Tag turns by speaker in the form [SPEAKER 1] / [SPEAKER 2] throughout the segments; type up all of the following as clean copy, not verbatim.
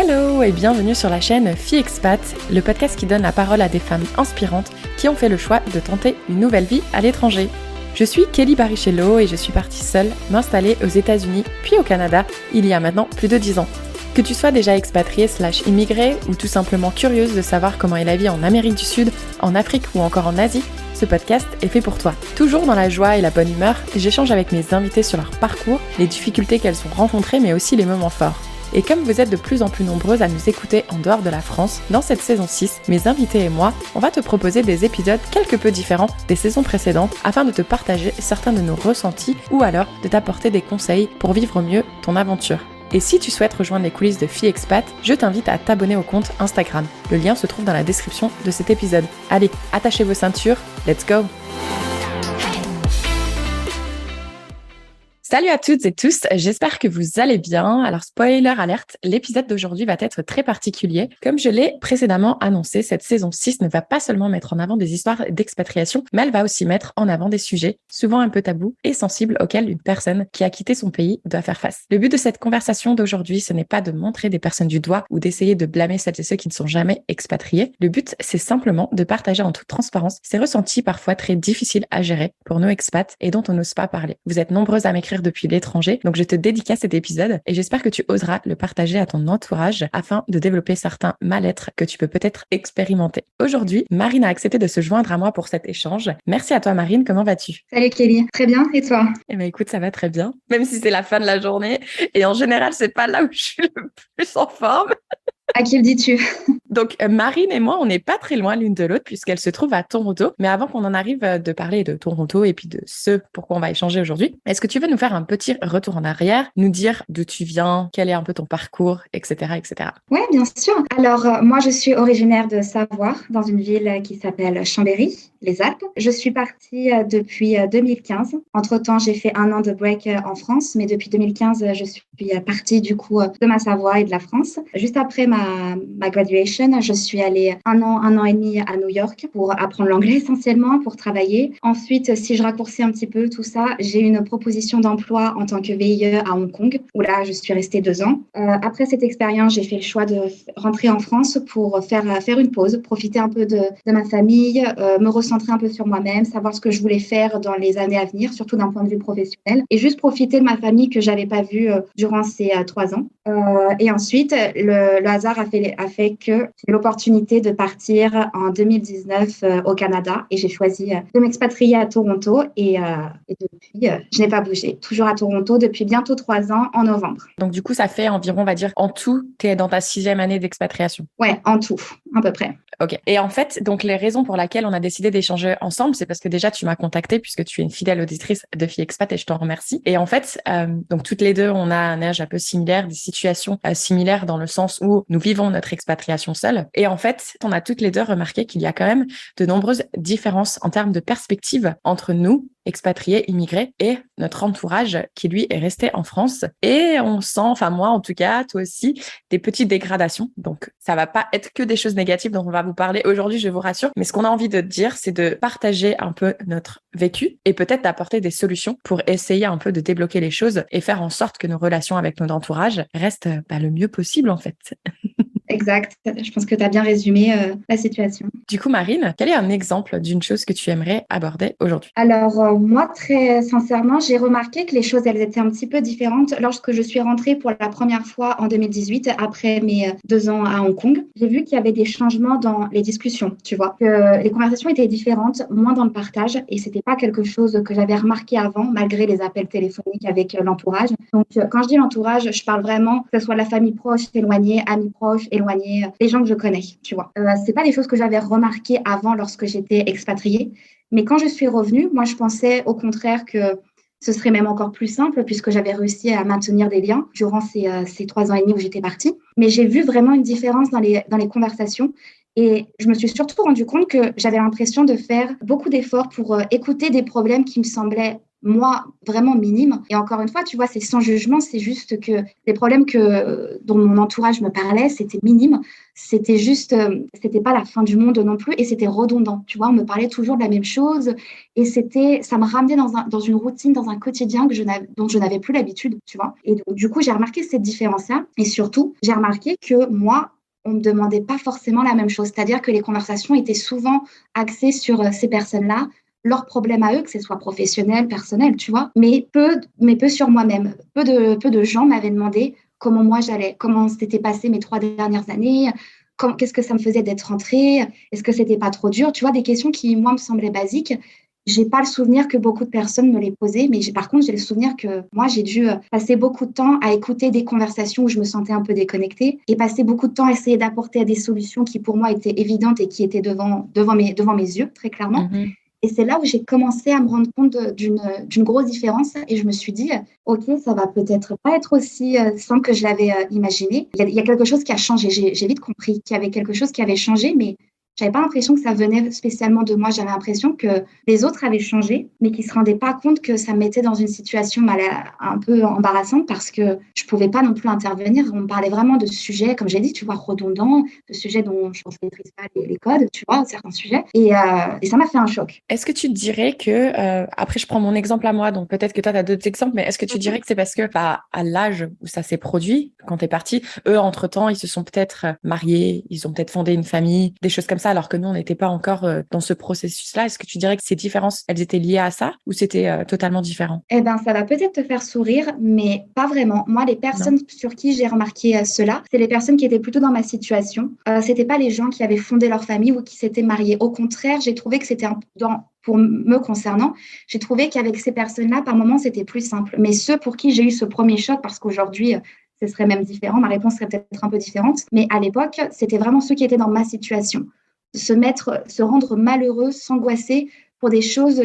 [SPEAKER 1] Hello et bienvenue sur la chaîne Fille Expat, le podcast qui donne la parole à des femmes inspirantes qui ont fait le choix de tenter une nouvelle vie à l'étranger. Je suis Kelly Barichello et je suis partie seule m'installer aux États-Unis puis au Canada il y a maintenant plus de 10 ans. Que tu sois déjà expatriée / immigrée ou tout simplement curieuse de savoir comment est la vie en Amérique du Sud, en Afrique ou encore en Asie, ce podcast est fait pour toi. Toujours dans la joie et la bonne humeur, j'échange avec mes invités sur leur parcours, les difficultés qu'elles ont rencontrées mais aussi les moments forts. Et comme vous êtes de plus en plus nombreuses à nous écouter en dehors de la France, dans cette saison 6, mes invités et moi, on va te proposer des épisodes quelque peu différents des saisons précédentes afin de te partager certains de nos ressentis ou alors de t'apporter des conseils pour vivre mieux ton aventure. Et si tu souhaites rejoindre les coulisses de Fille Expat, je t'invite à t'abonner au compte Instagram. Le lien se trouve dans la description de cet épisode. Allez, attachez vos ceintures, let's go! Salut à toutes et tous, j'espère que vous allez bien. Alors spoiler alerte, l'épisode d'aujourd'hui va être très particulier. Comme je l'ai précédemment annoncé, cette saison 6 ne va pas seulement mettre en avant des histoires d'expatriation, mais elle va aussi mettre en avant des sujets souvent un peu tabous et sensibles auxquels une personne qui a quitté son pays doit faire face. Le but de cette conversation d'aujourd'hui, ce n'est pas de montrer des personnes du doigt ou d'essayer de blâmer celles et ceux qui ne sont jamais expatriés. Le but, c'est simplement de partager en toute transparence ces ressentis parfois très difficiles à gérer pour nos expats et dont on n'ose pas parler. Vous êtes nombreuses à m'écrire depuis l'étranger, donc je te dédicace cet épisode et j'espère que tu oseras le partager à ton entourage afin de développer certains mal-être que tu peux peut-être expérimenter. Aujourd'hui, Marine a accepté de se joindre à moi pour cet échange. Merci à toi Marine, comment vas-tu?
[SPEAKER 2] Salut Kelly, très bien, et toi?
[SPEAKER 1] Eh bien écoute, ça va très bien, même si c'est la fin de la journée et en général, c'est pas là où je suis le plus en forme.
[SPEAKER 2] À qui le dis-tu?
[SPEAKER 1] Donc, Marine et moi, on n'est pas très loin l'une de l'autre puisqu'elle se trouve à Toronto. Mais avant qu'on en arrive de parler de Toronto et puis de ce pourquoi on va échanger aujourd'hui, est-ce que tu veux nous faire un petit retour en arrière, nous dire d'où tu viens, quel est un peu ton parcours, etc., etc.
[SPEAKER 2] Oui, bien sûr. Alors, moi, je suis originaire de Savoie, dans une ville qui s'appelle Chambéry, les Alpes. Je suis partie depuis 2015. Entre-temps, j'ai fait un an de break en France, mais depuis 2015, je suis partie du coup de ma Savoie et de la France. Juste après ma graduation, je suis allée un an et demi à New York pour apprendre l'anglais essentiellement, pour travailler. Ensuite, si je raccourcis un petit peu tout ça, j'ai eu une proposition d'emploi en tant que VIE à Hong Kong, où là, je suis restée 2 ans. Après cette expérience, j'ai fait le choix de rentrer en France pour faire une pause, profiter un peu de ma famille, me recentrer un peu sur moi-même, savoir ce que je voulais faire dans les années à venir, surtout d'un point de vue professionnel, et juste profiter de ma famille que j'avais pas vue durant ces 3 ans. Et ensuite, le hasard a fait que j'ai eu l'opportunité de partir en 2019 au Canada et j'ai choisi de m'expatrier à Toronto et depuis, je n'ai pas bougé. Toujours à Toronto depuis bientôt 3 ans en novembre.
[SPEAKER 1] Donc, du coup, ça fait environ, on va dire, en tout, tu es dans ta 6e année d'expatriation.
[SPEAKER 2] Ouais, en tout, à peu près.
[SPEAKER 1] Ok. Et en fait, donc les raisons pour lesquelles on a décidé d'échanger ensemble, c'est parce que déjà tu m'as contactée puisque tu es une fidèle auditrice de Fille Expat et je t'en remercie. Et en fait, donc toutes les deux, on a un âge un peu similaire, des situations similaires dans le sens où nous vivons notre expatriation seule. Et en fait, on a toutes les deux remarqué qu'il y a quand même de nombreuses différences en termes de perspective entre nous, expatriés, immigrés, et notre entourage qui, lui, est resté en France. Et on sent, enfin moi en tout cas, toi aussi, des petites dégradations. Donc, ça va pas être que des choses négatives dont on va vous parler aujourd'hui, je vous rassure. Mais ce qu'on a envie de dire, c'est de partager un peu notre vécu et peut-être d'apporter des solutions pour essayer un peu de débloquer les choses et faire en sorte que nos relations avec notre entourage restent le mieux possible, en fait.
[SPEAKER 2] Exact. Je pense que tu as bien résumé la situation.
[SPEAKER 1] Du coup, Marine, quel est un exemple d'une chose que tu aimerais aborder aujourd'hui?
[SPEAKER 2] Alors, moi, très sincèrement, j'ai remarqué que les choses, elles étaient un petit peu différentes lorsque je suis rentrée pour la première fois en 2018, après mes 2 ans à Hong Kong. J'ai vu qu'il y avait des changements dans les discussions, tu vois, que les conversations étaient différentes, moins dans le partage, et c'était pas quelque chose que j'avais remarqué avant, malgré les appels téléphoniques avec l'entourage. Donc, quand je dis l'entourage, je parle vraiment que ce soit la famille proche, éloignée, amis proches, éloignés, les gens que je connais, tu vois. C'est pas des choses que j'avais remarquées avant lorsque j'étais expatriée. Mais quand je suis revenue, moi, je pensais au contraire que ce serait même encore plus simple puisque j'avais réussi à maintenir des liens durant ces 3 ans et demi où j'étais partie. Mais j'ai vu vraiment une différence dans les conversations. Et je me suis surtout rendu compte que j'avais l'impression de faire beaucoup d'efforts pour écouter des problèmes qui me semblaient moi, vraiment minimes. Et encore une fois, tu vois, c'est sans jugement, c'est juste que les problèmes dont mon entourage me parlait, c'était minime. C'était juste, c'était pas la fin du monde non plus et c'était redondant. Tu vois, on me parlait toujours de la même chose et ça me ramenait dans une routine, dans un quotidien dont je n'avais plus l'habitude, tu vois. Et donc, du coup, j'ai remarqué cette différence-là et surtout, j'ai remarqué que moi, on me demandait pas forcément la même chose. C'est-à-dire que les conversations étaient souvent axées sur ces personnes-là, leurs problèmes à eux, que ce soit professionnel, personnel, tu vois, mais peu sur moi-même. Peu de gens m'avaient demandé comment moi j'allais, comment s'étaient passées mes 3 dernières années, qu'est-ce que ça me faisait d'être rentrée, est-ce que c'était pas trop dur, tu vois, des questions qui, moi, me semblaient basiques. J'ai pas le souvenir que beaucoup de personnes me les posaient, mais par contre, j'ai le souvenir que moi, j'ai dû passer beaucoup de temps à écouter des conversations où je me sentais un peu déconnectée et passer beaucoup de temps à essayer d'apporter des solutions qui, pour moi, étaient évidentes et qui étaient devant mes yeux, très clairement.
[SPEAKER 1] Mhm.
[SPEAKER 2] Et c'est là où j'ai commencé à me rendre compte d'une grosse différence et je me suis dit, OK, ça va peut-être pas être aussi simple que je l'avais imaginé. Il y a quelque chose qui a changé. J'ai vite compris qu'il y avait quelque chose qui avait changé, mais j'avais pas l'impression que ça venait spécialement de moi. J'avais l'impression que les autres avaient changé, mais qu'ils se rendaient pas compte que ça me mettait dans une situation un peu embarrassante parce que je pouvais pas non plus intervenir. On me parlait vraiment de sujets, comme j'ai dit, tu vois, redondants, de sujets dont je ne maîtrise pas les codes, tu vois, certains sujets. Et ça m'a fait un choc.
[SPEAKER 1] Est-ce que tu dirais que, après je prends mon exemple à moi, donc peut-être que toi tu as d'autres exemples, mais est-ce que tu dirais que c'est parce que bah, à l'âge où ça s'est produit, quand tu es parti, eux entre-temps, ils se sont peut-être mariés, ils ont peut-être fondé une famille, des choses comme ça, alors que nous on n'était pas encore dans ce processus-là. Est-ce que tu dirais que ces différences, elles étaient liées à ça ou c'était totalement différent?
[SPEAKER 2] Eh ben, ça va peut-être te faire sourire, mais pas vraiment. Moi, les
[SPEAKER 1] Non.
[SPEAKER 2] personnes sur qui j'ai remarqué cela, c'est les personnes qui étaient plutôt dans ma situation. C'était pas les gens qui avaient fondé leur famille ou qui s'étaient mariés. Au contraire, j'ai trouvé que pour me concernant, j'ai trouvé qu'avec ces personnes-là, par moments, c'était plus simple. Mais ceux pour qui j'ai eu ce premier choc, parce qu'aujourd'hui, ce serait même différent, ma réponse serait peut-être un peu différente, mais à l'époque, c'était vraiment ceux qui étaient dans ma situation. Se rendre malheureux, s'angoisser pour des choses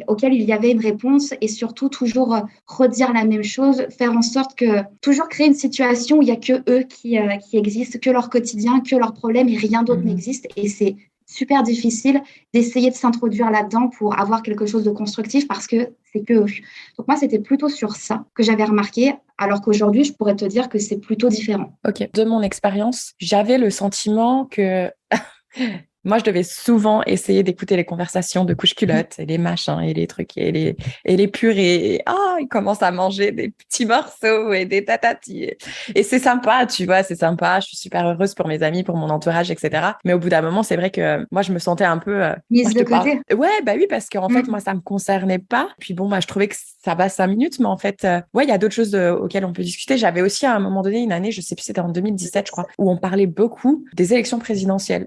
[SPEAKER 2] auxquelles il y avait une réponse et surtout toujours redire la même chose, faire en sorte que toujours créer une situation où il n'y a que eux qui existent, que leur quotidien, que leurs problèmes et rien d'autre
[SPEAKER 1] Mhm.
[SPEAKER 2] n'existe. Et c'est super difficile d'essayer de s'introduire là-dedans pour avoir quelque chose de constructif parce que c'est que eux. Donc moi, c'était plutôt sur ça que j'avais remarqué, alors qu'aujourd'hui, je pourrais te dire que c'est plutôt différent.
[SPEAKER 1] Ok. De mon expérience, j'avais le sentiment que moi, je devais souvent essayer d'écouter les conversations de couche-culottes et les machins et les trucs et les purées. Et ils commencent à manger des petits morceaux et des tatatis. Et c'est sympa, tu vois, c'est sympa. Je suis super heureuse pour mes amis, pour mon entourage, etc. Mais au bout d'un moment, c'est vrai que moi, je me sentais un peu... moi,
[SPEAKER 2] Mise
[SPEAKER 1] je
[SPEAKER 2] de
[SPEAKER 1] te parle.
[SPEAKER 2] côté.
[SPEAKER 1] Ouais, bah oui, parce qu'en fait, moi,
[SPEAKER 2] Mm.
[SPEAKER 1] ça me concernait pas. Puis bon, bah, je trouvais que ça va 5 minutes, mais en fait, ouais, il y a d'autres choses auxquelles on peut discuter. J'avais aussi à un moment donné une année, je sais plus, c'était en 2017, je crois, où on parlait beaucoup des élections présidentielles.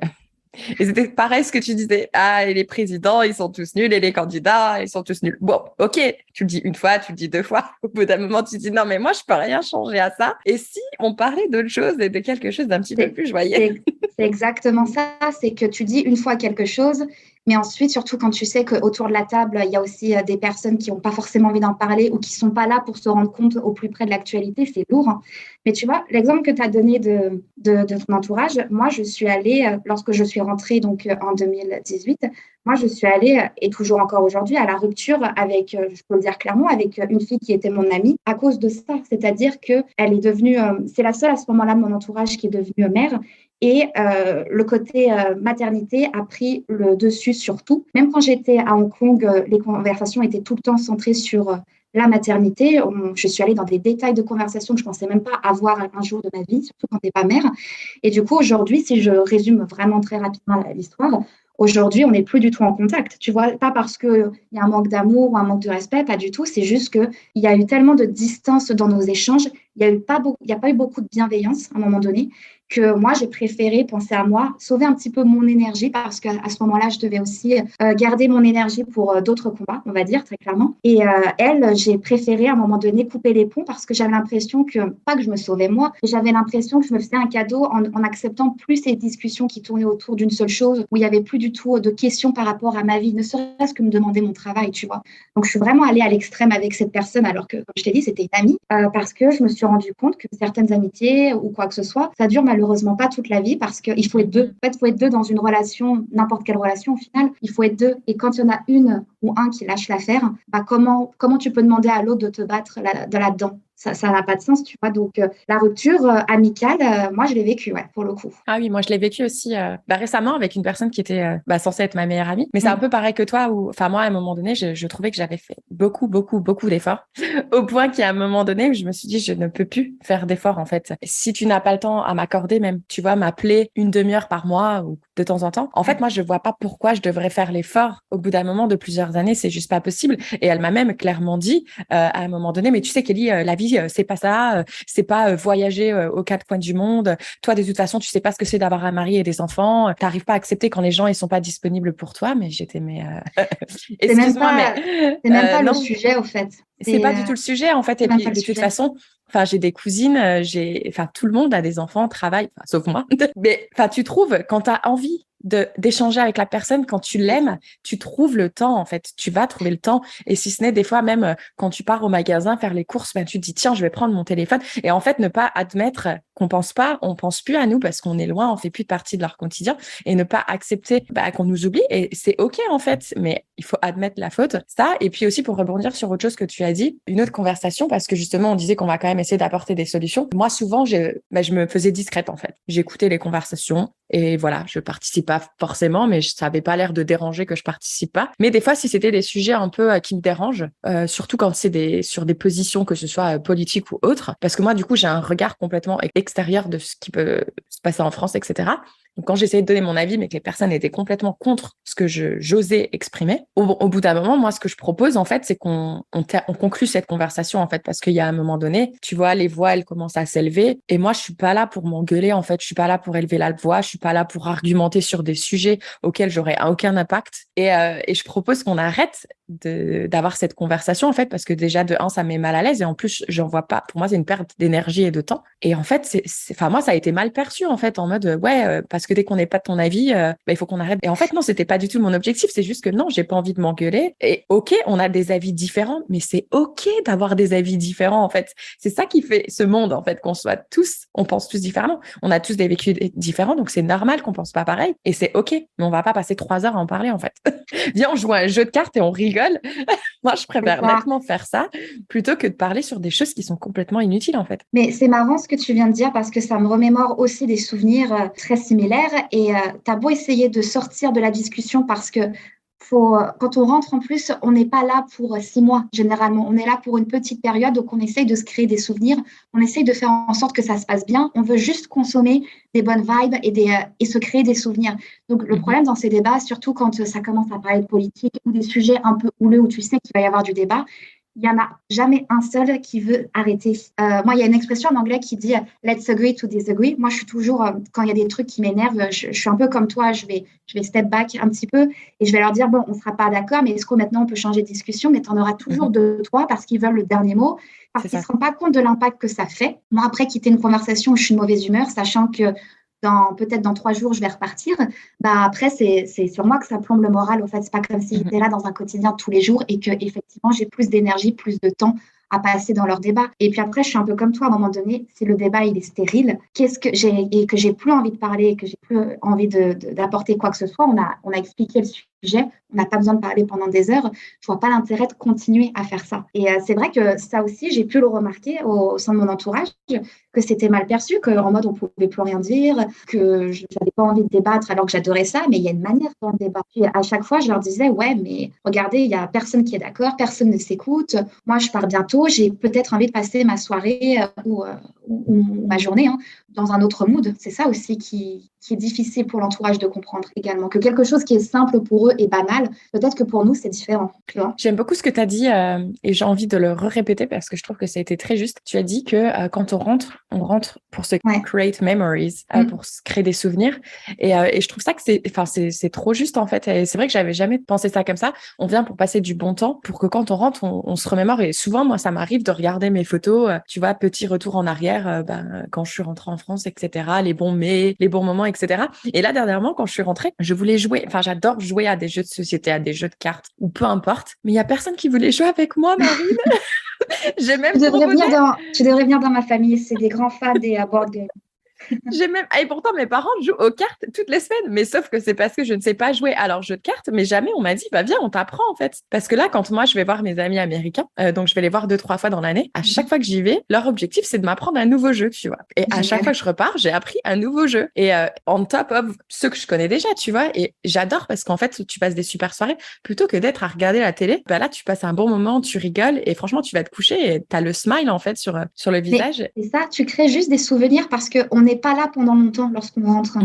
[SPEAKER 1] Et c'était pareil ce que tu disais. Ah, et les présidents, ils sont tous nuls, et les candidats, ils sont tous nuls. Bon, ok, tu le dis une fois, tu le dis deux fois. Au bout d'un moment, tu te dis non, mais moi, je peux rien changer à ça. Et si on parlait d'autre chose et de quelque chose d'un petit peu
[SPEAKER 2] C'est
[SPEAKER 1] plus joyeux?
[SPEAKER 2] c'est- c'est exactement ça, c'est que tu dis une fois quelque chose, mais ensuite, surtout quand tu sais qu'autour de la table, il y a aussi des personnes qui n'ont pas forcément envie d'en parler ou qui ne sont pas là pour se rendre compte au plus près de l'actualité, c'est lourd, hein. Mais tu vois, l'exemple que tu as donné de ton entourage, moi, je suis allée, lorsque je suis rentrée donc, en 2018, moi, je suis allée, et toujours encore aujourd'hui, à la rupture avec, je peux le dire clairement, avec une fille qui était mon amie à cause de ça. C'est-à-dire qu'elle est devenue, c'est la seule à ce moment-là de mon entourage qui est devenue mère. Et le côté maternité a pris le dessus sur tout. Même quand j'étais à Hong Kong, les conversations étaient tout le temps centrées sur la maternité. Je suis allée dans des détails de conversation que je ne pensais même pas avoir un jour de ma vie, surtout quand tu n'es pas mère. Et du coup, aujourd'hui, si je résume vraiment très rapidement l'histoire, aujourd'hui, on n'est plus du tout en contact. Tu vois, pas parce qu'il y a un manque d'amour ou un manque de respect, pas du tout. C'est juste qu'il y a eu tellement de distance dans nos échanges. Il n'y a pas eu beaucoup de bienveillance à un moment donné que moi, j'ai préféré penser à moi, sauver un petit peu mon énergie parce qu'à ce moment-là, je devais aussi garder mon énergie pour d'autres combats, on va dire très clairement. Et elle, j'ai préféré à un moment donné couper les ponts parce que j'avais l'impression que, pas que je me sauvais moi, mais j'avais l'impression que je me faisais un cadeau en acceptant plus ces discussions qui tournaient autour d'une seule chose, où il n'y avait plus du tout de questions par rapport à ma vie, ne serait-ce que me demander mon travail, tu vois. Donc, je suis vraiment allée à l'extrême avec cette personne alors que, comme je t'ai dit, c'était une amie parce que je me suis suis rendu compte que certaines amitiés ou quoi que ce soit, ça dure malheureusement pas toute la vie parce qu'il faut être deux. En fait, il faut être deux dans une relation, n'importe quelle relation au final, il faut être deux. Et quand il y en a une ou un qui lâche l'affaire, comment tu peux demander à l'autre de te battre là-dedans? Ça n'a pas de sens, tu vois. Donc, la rupture amicale, moi, je l'ai vécue, ouais, pour le coup.
[SPEAKER 1] Ah oui, moi je l'ai vécu aussi récemment avec une personne qui était censée être ma meilleure amie. Mais c'est un peu pareil que toi où, enfin moi à un moment donné, je trouvais que j'avais fait beaucoup, beaucoup, beaucoup d'efforts au point qu'à un moment donné, je me suis dit je ne peux plus faire d'efforts en fait. Si tu n'as pas le temps à m'accorder, même tu vois, m'appeler une demi-heure par mois ou de temps en temps. En fait, moi je vois pas pourquoi je devrais faire l'effort au bout d'un moment de plusieurs années, c'est juste pas possible. Et elle m'a même clairement dit à un moment donné, mais tu sais Kelly, la vie c'est pas ça, c'est pas voyager aux quatre coins du monde. Toi de toute façon, tu sais pas ce que c'est d'avoir un mari et des enfants. T'arrives pas à accepter quand les gens ils sont pas disponibles pour toi. Mais j'étais excuse-moi,
[SPEAKER 2] c'est même pas le
[SPEAKER 1] non,
[SPEAKER 2] sujet au fait.
[SPEAKER 1] c'est pas du tout le sujet en fait. Et puis de toute façon, enfin j'ai des cousines, enfin tout le monde a des enfants, travaille, sauf moi. Mais enfin tu trouves quand t'as envie d'échanger avec la personne, quand tu l'aimes, tu trouves le temps en fait. Tu vas trouver le temps. Et si ce n'est des fois même quand tu pars au magasin faire les courses, ben tu te dis tiens je vais prendre mon téléphone. Et en fait ne pas admettre qu'on on pense plus à nous parce qu'on est loin, on fait plus partie de leur quotidien et ne pas accepter qu'on nous oublie. Et c'est ok en fait, mais il faut admettre la faute. Ça et puis aussi pour rebondir sur autre chose que tu as dit, une autre conversation parce que justement on disait qu'on va quand même essayer d'apporter des solutions. Moi souvent je me faisais discrète en fait. J'écoutais les conversations et voilà, je participe pas forcément, mais ça avait pas l'air de déranger que je participe pas. Mais des fois, si c'était des sujets un peu qui me dérangent, surtout quand c'est sur des positions que ce soit politiques ou autres, parce que moi, du coup, j'ai un regard complètement extérieur de ce qui peut se passer en France, etc. Donc, quand j'essayais de donner mon avis, mais que les personnes étaient complètement contre ce que j'osais exprimer, au bout d'un moment, moi, ce que je propose, en fait, c'est qu'on conclue cette conversation, en fait, parce qu'il y a un moment donné, tu vois, les voix, elles commencent à s'élever. Et moi, je suis pas là pour m'engueuler, en fait. Je suis pas là pour élever la voix. Je suis pas là pour argumenter sur des sujets auxquels j'aurais aucun impact. Et je propose qu'on arrête d'avoir cette conversation, en fait, parce que déjà, de un, ça me met mal à l'aise. Et en plus, j'en vois pas. Pour moi, c'est une perte d'énergie et de temps. Et en fait, enfin, moi, ça a été mal perçu, en fait, en mode, parce que dès qu'on n'est pas de ton avis, il faut qu'on arrête. Et en fait, non, c'était pas du tout mon objectif. C'est juste que non, j'ai pas envie de m'engueuler. Et ok, on a des avis différents, mais c'est ok d'avoir des avis différents, en fait. C'est ça qui fait ce monde, en fait, on pense tous différemment. On a tous des vécus différents, donc c'est normal qu'on pense pas pareil. Et c'est ok, mais on va pas passer 3 heures à en parler, en fait. Viens, on joue à un jeu de cartes et on rigole. Moi, je préfère nettement faire ça plutôt que de parler sur des choses qui sont complètement inutiles, en fait.
[SPEAKER 2] Mais c'est marrant ce que tu viens de dire parce que ça me remémore aussi des souvenirs très similaires et tu as beau essayer de sortir de la discussion parce que quand on rentre en plus, on n'est pas là pour 6 mois généralement. On est là pour une petite période, donc on essaye de se créer des souvenirs, on essaye de faire en sorte que ça se passe bien. On veut juste consommer des bonnes vibes et se créer des souvenirs. Donc le problème dans ces débats, surtout quand ça commence à parler de politique ou des sujets un peu houleux où tu sais qu'il va y avoir du débat, il n'y en a jamais un seul qui veut arrêter. Moi, il y a une expression en anglais qui dit « let's agree to disagree ». Moi, je suis toujours, quand il y a des trucs qui m'énervent, je suis un peu comme toi, je vais step back un petit peu et je vais leur dire « bon, on ne sera pas d'accord, mais est-ce que maintenant on peut changer de discussion ?» Mais tu en auras toujours 2-3 parce qu'ils veulent le dernier mot, parce qu'ils ne se rendent pas compte de l'impact que ça fait. Moi, après, quitter une conversation où je suis de mauvaise humeur, sachant que peut-être dans 3 jours, je vais repartir. Après, c'est sur moi que ça plombe le moral. Au fait, c'est pas comme si j'étais là dans un quotidien tous les jours et que effectivement, j'ai plus d'énergie, plus de temps à passer dans leur débat. Et puis après, je suis un peu comme toi, à un moment donné, si le débat il est stérile, et que j'ai plus envie de parler, et que j'ai plus envie d'apporter quoi que ce soit, on a expliqué le sujet, on n'a pas besoin de parler pendant des heures, je vois pas l'intérêt de continuer à faire ça. Et c'est vrai que ça aussi, j'ai pu le remarquer au sein de mon entourage, que c'était mal perçu, qu'en mode on pouvait plus rien dire, que je n'avais pas envie de débattre alors que j'adorais ça, mais il y a une manière dans le débat. Puis à chaque fois, je leur disais, ouais, mais regardez, il y a personne qui est d'accord, personne ne s'écoute, moi je pars bientôt, j'ai peut-être envie de passer ma soirée ou ma journée dans un autre mood. C'est ça aussi qui est difficile pour l'entourage de comprendre également, que quelque chose qui est simple pour eux et banal, peut-être que pour nous, c'est différent. Tu vois.
[SPEAKER 1] J'aime beaucoup ce que tu as dit et j'ai envie de le répéter parce que je trouve que ça a été très juste. Tu as dit que quand on rentre pour se create memories, pour se créer des souvenirs. Et je trouve ça que c'est trop juste en fait. Et c'est vrai que j'avais jamais pensé ça comme ça. On vient pour passer du bon temps, pour que quand on rentre, on se remémore. Et souvent, moi, ça m'arrive de regarder mes photos, tu vois, petit retour en arrière, quand je suis rentrée en France, etc., les bons moments, etc. Et là, dernièrement, quand je suis rentrée, je voulais jouer. Enfin, j'adore jouer à des jeux de société, à des jeux de cartes ou peu importe. Mais il y a personne qui voulait jouer avec moi, Marine. J'ai même proposé.
[SPEAKER 2] Tu devrais venir dans ma famille. C'est des grands fans des board games.
[SPEAKER 1] Et pourtant, mes parents jouent aux cartes toutes les semaines, mais sauf que c'est parce que je ne sais pas jouer à leurs jeux de cartes, mais jamais on m'a dit, bah viens, on t'apprend en fait. Parce que là, quand moi, je vais voir mes amis américains, donc je vais les voir 2-3 fois dans l'année, à chaque fois que j'y vais, leur objectif, c'est de m'apprendre un nouveau jeu, tu vois. Et à chaque fois que je repars, j'ai appris un nouveau jeu. Et on top of ceux que je connais déjà, tu vois. Et j'adore parce qu'en fait, tu passes des super soirées. Plutôt que d'être à regarder la télé, bah là, tu passes un bon moment, tu rigoles et franchement, tu vas te coucher et t'as le smile en fait sur le visage.
[SPEAKER 2] C'est ça, tu crées juste des souvenirs parce qu'on n'est pas là pendant longtemps lorsqu'on rentre.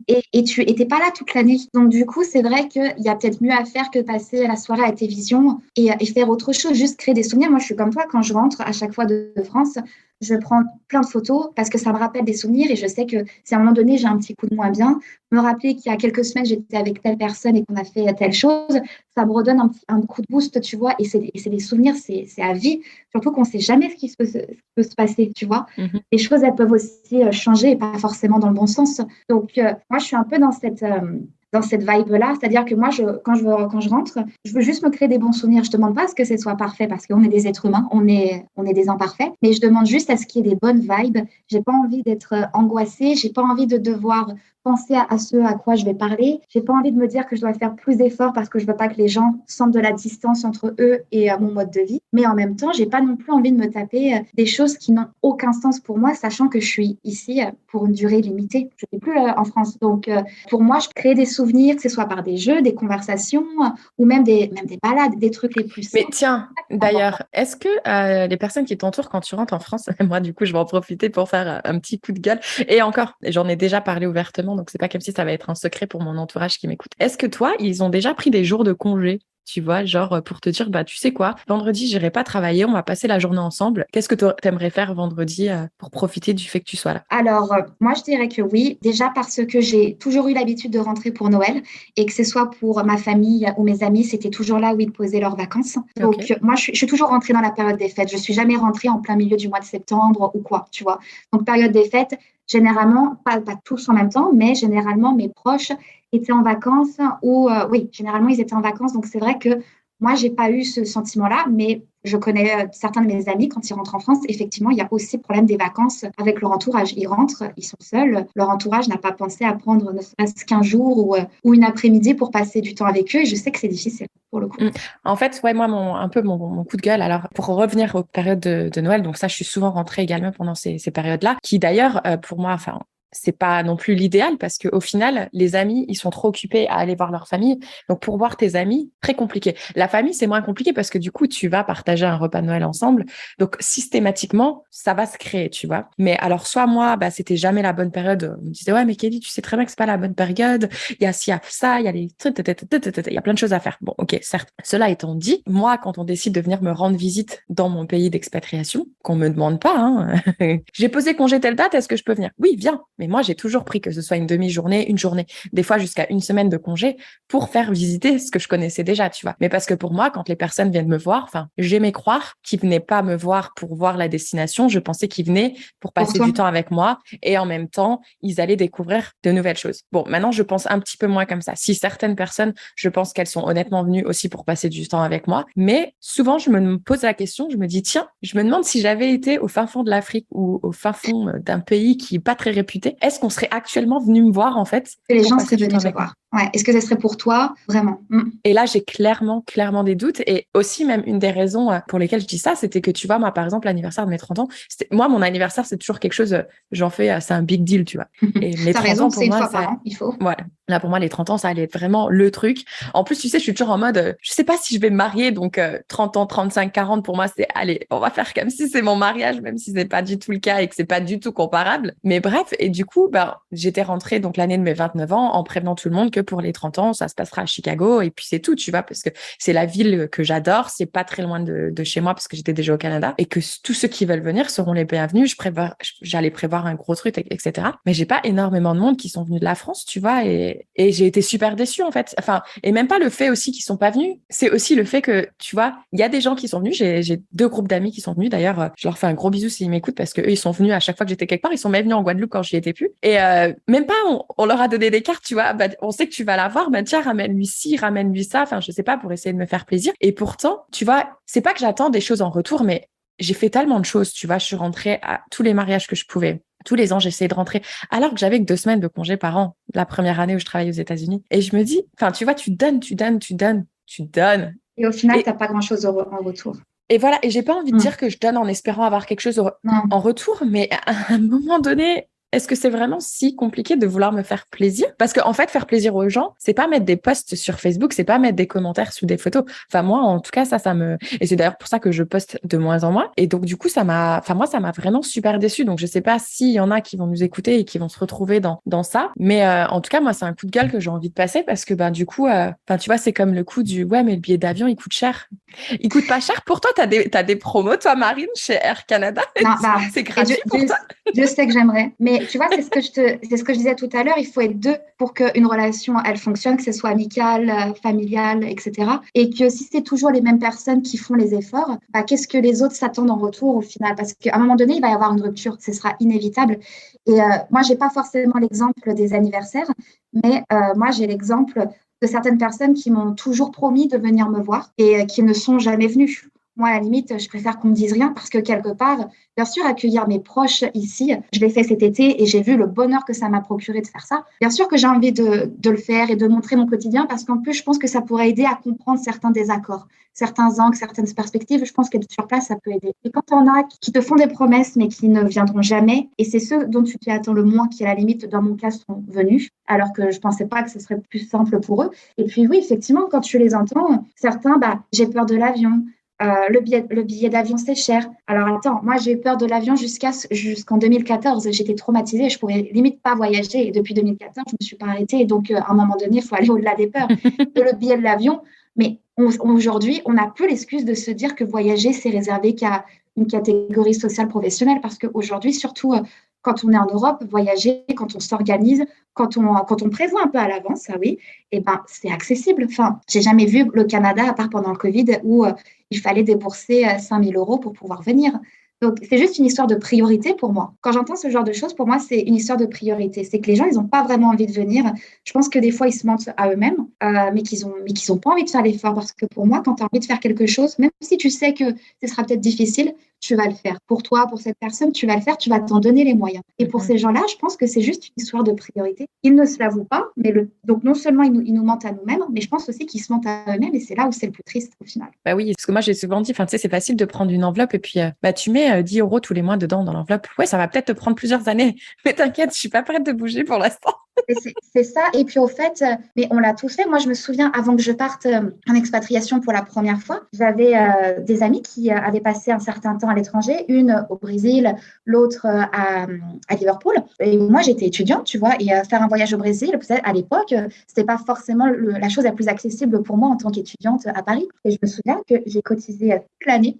[SPEAKER 2] Et tu n'étais pas là toute l'année. Donc, du coup, c'est vrai qu'il y a peut-être mieux à faire que passer la soirée à la télévision et faire autre chose, juste créer des souvenirs. Moi, je suis comme toi, quand je rentre à chaque fois de France, je prends plein de photos parce que ça me rappelle des souvenirs et je sais que si à un moment donné, j'ai un petit coup de moins bien, me rappeler qu'il y a quelques semaines, j'étais avec telle personne et qu'on a fait telle chose, ça me redonne un coup de boost, tu vois. Et c'est des souvenirs, c'est à vie. Surtout qu'on ne sait jamais ce qui peut se passer, tu vois. Les choses, elles peuvent aussi changer et pas forcément dans le bon sens. Donc, moi, je suis un peu dans cette vibe-là, c'est-à-dire que moi, quand je rentre, je veux juste me créer des bons souvenirs. Je ne demande pas à ce que ce soit parfait parce qu'on est des êtres humains, on est des imparfaits, mais je demande juste à ce qu'il y ait des bonnes vibes. Je n'ai pas envie d'être angoissée, je n'ai pas envie de devoir penser à ce à quoi je vais parler. J'ai pas envie de me dire que je dois faire plus d'efforts parce que je veux pas que les gens sentent de la distance entre eux et mon mode de vie. Mais en même temps, j'ai pas non plus envie de me taper des choses qui n'ont aucun sens pour moi, sachant que je suis ici pour une durée limitée. Je suis plus en France. Donc, pour moi, je crée des souvenirs, que ce soit par des jeux, des conversations ou même des balades, des trucs les plus simples.
[SPEAKER 1] Mais tiens, d'ailleurs, est-ce que les personnes qui t'entourent quand tu rentres en France, moi, du coup, je vais en profiter pour faire un petit coup de gueule. Et encore, j'en ai déjà parlé ouvertement, donc c'est pas comme si ça va être un secret pour mon entourage qui m'écoute. Est-ce que toi, ils ont déjà pris des jours de congé? Tu vois, genre pour te dire, bah tu sais quoi, vendredi, j'irai pas travailler, on va passer la journée ensemble. Qu'est-ce que t'aimerais faire vendredi pour profiter du fait que tu sois là?
[SPEAKER 2] Alors, moi, je dirais que oui. Déjà parce que j'ai toujours eu l'habitude de rentrer pour Noël et que ce soit pour ma famille ou mes amis, c'était toujours là où ils posaient leurs vacances. Donc,
[SPEAKER 1] Okay.
[SPEAKER 2] moi, je suis toujours rentrée dans la période des fêtes. Je suis jamais rentrée en plein milieu du mois de septembre ou quoi, tu vois. Donc, période des fêtes, généralement, pas tous en même temps, mais généralement, mes proches étaient en vacances ou, oui, généralement, ils étaient en vacances. Donc, c'est vrai que moi, j'ai pas eu ce sentiment-là, mais je connais certains de mes amis, quand ils rentrent en France, effectivement, il y a aussi le problème des vacances avec leur entourage. Ils rentrent, ils sont seuls, leur entourage n'a pas pensé à prendre ne serait-ce qu'un jour ou une après-midi pour passer du temps avec eux. Et je sais que c'est difficile pour le coup.
[SPEAKER 1] En fait, ouais, moi, mon coup de gueule, alors pour revenir aux périodes de Noël, donc ça, je suis souvent rentrée également pendant ces périodes-là, qui d'ailleurs, pour moi, enfin, c'est pas non plus l'idéal parce que au final, les amis, ils sont trop occupés à aller voir leur famille. Donc, pour voir tes amis, très compliqué. La famille, c'est moins compliqué parce que du coup, tu vas partager un repas de Noël ensemble. Donc, systématiquement, ça va se créer, tu vois. Mais alors, soit moi, bah, c'était jamais la bonne période. On me disait, ouais, mais Kelly, tu sais très bien que c'est pas la bonne période. Il y a ci, il y a ça, il y a les il y a plein de choses à faire. Bon, ok, certes. Cela étant dit, moi, quand on décide de venir me rendre visite dans mon pays d'expatriation, qu'on me demande pas, hein, j'ai posé congé telle date, est-ce que je peux venir? Oui, viens. Mais moi, j'ai toujours pris que ce soit une demi-journée, une journée, des fois jusqu'à une semaine de congé pour faire visiter ce que je connaissais déjà, tu vois. Mais parce que pour moi, quand les personnes viennent me voir, enfin, j'aimais croire qu'ils venaient pas me voir pour voir la destination. Je pensais qu'ils venaient pour passer du temps avec moi et en même temps, ils allaient découvrir de nouvelles choses. Bon, maintenant, je pense un petit peu moins comme ça. Si certaines personnes, je pense qu'elles sont honnêtement venues aussi pour passer du temps avec moi. Mais souvent, je me pose la question, je me dis, tiens, je me demande si j'avais été au fin fond de l'Afrique ou au fin fond d'un pays qui est pas très réputé, est-ce qu'on serait actuellement venu me voir en fait
[SPEAKER 2] que les gens seraient venus te voir. Ouais. Est-ce que ce serait pour toi vraiment?
[SPEAKER 1] Et là, j'ai clairement des doutes. Et aussi, même une des raisons pour lesquelles je dis ça, c'était que tu vois, moi, par exemple, l'anniversaire de mes 30 ans, moi, mon anniversaire, c'est toujours quelque chose, j'en fais, c'est un big deal, tu vois. Et mes 30 ans, pour moi,
[SPEAKER 2] c'est une fois par an, il faut.
[SPEAKER 1] Voilà. Là, pour moi, les 30 ans, ça allait être vraiment le truc. En plus, tu sais, je suis toujours en mode, je sais pas si je vais me marier, donc 30 ans, 35, 40, pour moi, c'est, allez, on va faire comme si c'est mon mariage, même si c'est pas du tout le cas et que c'est pas du tout comparable. Mais bref, et du coup, bah, j'étais rentrée donc l'année de mes 29 ans en prévenant tout le monde que pour les 30 ans, ça se passera à Chicago et puis c'est tout, tu vois, parce que c'est la ville que j'adore, c'est pas très loin de chez moi parce que j'étais déjà au Canada et que tous ceux qui veulent venir seront les bienvenus. J'allais prévoir un gros truc, etc. Mais j'ai pas énormément de monde qui sont venus de la France, tu vois, et et j'ai été super déçue, en fait. Enfin, et même pas le fait aussi qu'ils sont pas venus. C'est aussi le fait que, tu vois, il y a des gens qui sont venus. J'ai 2 groupes d'amis qui sont venus. D'ailleurs, je leur fais un gros bisou s'ils m'écoutent parce que eux, ils sont venus à chaque fois que j'étais quelque part. Ils sont même venus en Guadeloupe quand j'y étais plus. Et même pas, on leur a donné des cartes, tu vois. Bah, on sait que tu vas la voir. Bah, tiens, ramène-lui ci, ramène-lui ça. Enfin, je sais pas, pour essayer de me faire plaisir. Et pourtant, tu vois, c'est pas que j'attends des choses en retour, mais j'ai fait tellement de choses, tu vois. Je suis rentrée à tous les mariages que je pouvais. Tous les ans, j'essayais de rentrer, alors que j'avais que 2 semaines de congé par an, la première année où je travaillais aux États-Unis. Et je me dis, enfin, tu vois, tu donnes, tu donnes, tu donnes, tu donnes.
[SPEAKER 2] Et au final, tu
[SPEAKER 1] Et,
[SPEAKER 2] n'as pas grand-chose en retour.
[SPEAKER 1] et voilà, et j'ai pas envie de dire que je donne en espérant avoir quelque chose
[SPEAKER 2] Non.
[SPEAKER 1] en retour, mais à un moment donné, est-ce que c'est vraiment si compliqué de vouloir me faire plaisir? Parce qu'en fait, faire plaisir aux gens, c'est pas mettre des posts sur Facebook, c'est pas mettre des commentaires sous des photos. Enfin, moi, en tout cas, ça me... Et c'est d'ailleurs pour ça que je poste de moins en moins. Et donc, du coup, moi, ça m'a vraiment super déçue. Donc, je sais pas s'il y en a qui vont nous écouter et qui vont se retrouver dans ça. Mais en tout cas, moi, c'est un coup de gueule que j'ai envie de passer parce que, ben, du coup, tu vois, c'est comme le coup du, ouais, mais le billet d'avion, il coûte cher. Il coûte pas cher pour toi. T'as des promos, toi, Marine, chez Air Canada.
[SPEAKER 2] Non, bah,
[SPEAKER 1] C'est
[SPEAKER 2] et
[SPEAKER 1] gratuit pour toi.
[SPEAKER 2] Dieu sait que j'aimerais. Mais tu vois, c'est ce que je disais tout à l'heure. Il faut être deux pour qu'une relation, elle fonctionne, que ce soit amicale, familiale, etc. Et que si c'est toujours les mêmes personnes qui font les efforts, bah, qu'est-ce que les autres s'attendent en retour au final? Parce qu'à un moment donné, il va y avoir une rupture. Ce sera inévitable. Et moi, j'ai pas forcément l'exemple des anniversaires, mais moi, j'ai l'exemple de certaines personnes qui m'ont toujours promis de venir me voir et qui ne sont jamais venues. Moi, à la limite, je préfère qu'on me dise rien parce que quelque part, bien sûr, accueillir mes proches ici, je l'ai fait cet été et j'ai vu le bonheur que ça m'a procuré de faire ça. Bien sûr que j'ai envie de le faire et de montrer mon quotidien parce qu'en plus, je pense que ça pourrait aider à comprendre certains désaccords, certains angles, certaines perspectives. Je pense qu'être sur place, ça peut aider. Et quand on a qui te font des promesses mais qui ne viendront jamais, et c'est ceux dont tu t'y attends le moins qui, à la limite, dans mon cas, sont venus, alors que je pensais pas que ce serait plus simple pour eux. Et puis oui, effectivement, quand tu les entends, certains, bah, j'ai peur de l'avion. Le billet d'avion, c'est cher. Alors attends, moi j'ai eu peur de l'avion jusqu'en 2014. J'étais traumatisée, je pouvais limite pas voyager. Et depuis 2014, je me suis pas arrêtée. Et donc, à un moment donné, il faut aller au-delà des peurs. Et le billet de l'avion, mais aujourd'hui, on n'a plus l'excuse de se dire que voyager, c'est réservé qu'à une catégorie sociale professionnelle. Parce qu'aujourd'hui, surtout quand on est en Europe, voyager, quand on s'organise, quand on prévoit un peu à l'avance, ça oui, et ben, c'est accessible. Enfin, j'ai jamais vu le Canada, à part pendant le Covid, où il fallait débourser 5 000 euros pour pouvoir venir. Donc, c'est juste une histoire de priorité pour moi. Quand j'entends ce genre de choses, pour moi, c'est une histoire de priorité. C'est que les gens, ils n'ont pas vraiment envie de venir. Je pense que des fois, ils se mentent à eux-mêmes, mais qu'ils ont pas envie de faire l'effort. Parce que pour moi, quand tu as envie de faire quelque chose, même si tu sais que ce sera peut-être difficile, tu vas le faire. Pour toi, pour cette personne, tu vas le faire, tu vas t'en donner les moyens. Et pour ces gens-là, je pense que c'est juste une histoire de priorité. Ils ne se l'avouent pas, mais donc non seulement ils nous mentent à nous-mêmes, mais je pense aussi qu'ils se mentent à eux-mêmes et c'est là où c'est le plus triste au final.
[SPEAKER 1] Bah oui, parce que moi j'ai souvent dit, enfin tu sais, c'est facile de prendre une enveloppe et puis bah tu mets 10 euros tous les mois dedans dans l'enveloppe. Ouais, ça va peut-être te prendre plusieurs années, mais t'inquiète, je suis pas prête de bouger pour l'instant.
[SPEAKER 2] C'est ça. Et puis au fait, mais on l'a tous fait. Moi, je me souviens, avant que je parte en expatriation pour la première fois, j'avais des amis qui avaient passé un certain temps à l'étranger, une au Brésil, l'autre à Liverpool. Et moi, j'étais étudiante, tu vois, et faire un voyage au Brésil, peut-être à l'époque, c'était pas forcément la chose la plus accessible pour moi en tant qu'étudiante à Paris. Et je me souviens que j'ai cotisé toute l'année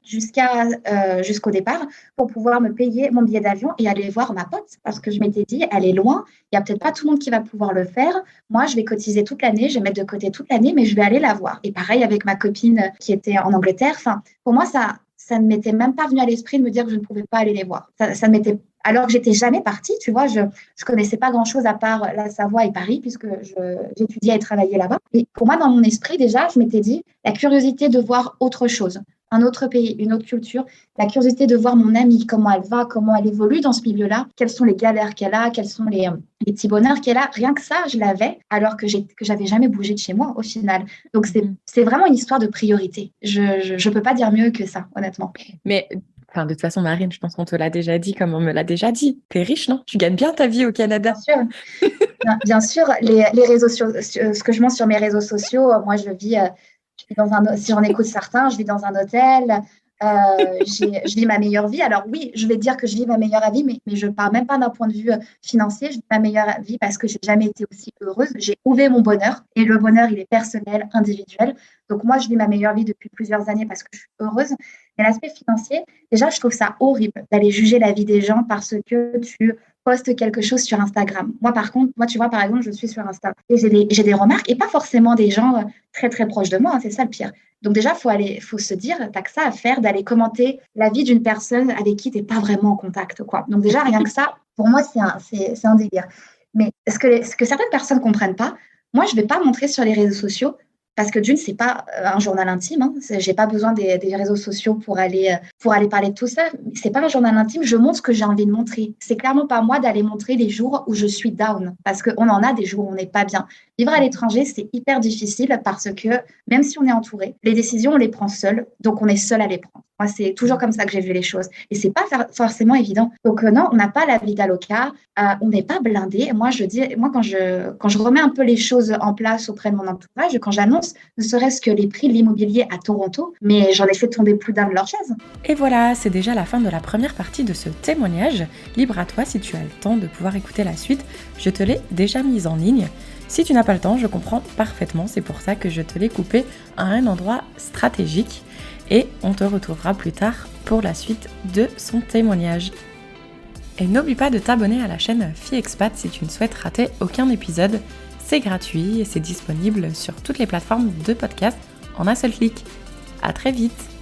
[SPEAKER 2] jusqu'au départ pour pouvoir me payer mon billet d'avion et aller voir ma pote parce que je m'étais dit, elle est loin. Il n'y a peut-être pas tout le monde qui va pouvoir le faire. Moi, je vais cotiser toute l'année, je vais mettre de côté toute l'année, mais je vais aller la voir. Et pareil avec ma copine qui était en Angleterre. Enfin, pour moi, ça ne m'était même pas venu à l'esprit de me dire que je ne pouvais pas aller les voir. Ça ne m'était alors que j'étais jamais partie, tu vois, je connaissais pas grand-chose à part la Savoie et Paris puisque j'étudiais et travaillais là-bas. Et pour moi, dans mon esprit, déjà, je m'étais dit la curiosité de voir autre chose, un autre pays, une autre culture, la curiosité de voir mon amie, comment elle va, comment elle évolue dans ce milieu-là, quelles sont les galères qu'elle a, quels sont les petits bonheurs qu'elle a. Rien que ça, je l'avais, alors que j'avais jamais bougé de chez moi au final. Donc, c'est vraiment une histoire de priorité. Je peux pas dire mieux que ça, honnêtement.
[SPEAKER 1] Mais enfin, de toute façon, Marine, je pense qu'on te l'a déjà dit, comme on me l'a déjà dit. T'es riche, non? Tu gagnes bien ta vie au Canada.
[SPEAKER 2] Bien sûr. Bien sûr, les réseaux sociaux, ce que je montre sur mes réseaux sociaux, moi, je vis si j'en écoute certains, je vis dans un hôtel, je vis ma meilleure vie. Alors oui, je vais dire que je vis ma meilleure vie, mais je ne parle même pas d'un point de vue financier. Je vis ma meilleure vie parce que j'ai jamais été aussi heureuse. J'ai trouvé mon bonheur et le bonheur, il est personnel, individuel. Donc moi, je vis ma meilleure vie depuis plusieurs années parce que je suis heureuse. Mais l'aspect financier, déjà, je trouve ça horrible d'aller juger la vie des gens parce que tu poste quelque chose sur Instagram. Moi, par contre, tu vois, par exemple, je suis sur Insta et j'ai des remarques et pas forcément des gens très, très proches de moi. Hein, c'est ça le pire. Donc déjà, faut se dire, t'as que ça à faire d'aller commenter la vie d'une personne avec qui t'es pas vraiment en contact, quoi. Donc déjà, rien que ça, pour moi, c'est un délire. Mais ce que certaines personnes comprennent pas, moi, je vais pas montrer sur les réseaux sociaux parce que d'une, c'est pas un journal intime. Hein. J'ai pas besoin des réseaux sociaux pour aller parler de tout ça. C'est pas un journal intime. Je montre ce que j'ai envie de montrer. C'est clairement pas moi d'aller montrer les jours où je suis down, parce qu'on en a des jours où on n'est pas bien. Vivre à l'étranger, c'est hyper difficile parce que même si on est entouré, les décisions on les prend seuls, donc on est seul à les prendre. Moi, c'est toujours comme ça que j'ai vu les choses, et c'est pas forcément évident. Donc non, on n'a pas la vie d'Aloca, on n'est pas blindé. Moi, quand je remets un peu les choses en place auprès de mon entourage, quand j'annonce ne serait-ce que les prix de l'immobilier à Toronto, mais j'en ai fait tomber plus d'un de leurs chaises.
[SPEAKER 1] Et voilà, c'est déjà la fin de la première partie de ce témoignage. Libre à toi si tu as le temps de pouvoir écouter la suite. Je te l'ai déjà mise en ligne. Si tu n'as pas le temps, je comprends parfaitement. C'est pour ça que je te l'ai coupé à un endroit stratégique. Et on te retrouvera plus tard pour la suite de son témoignage. Et n'oublie pas de t'abonner à la chaîne Fille Expat si tu ne souhaites rater aucun épisode. C'est gratuit et c'est disponible sur toutes les plateformes de podcast en un seul clic. À très vite!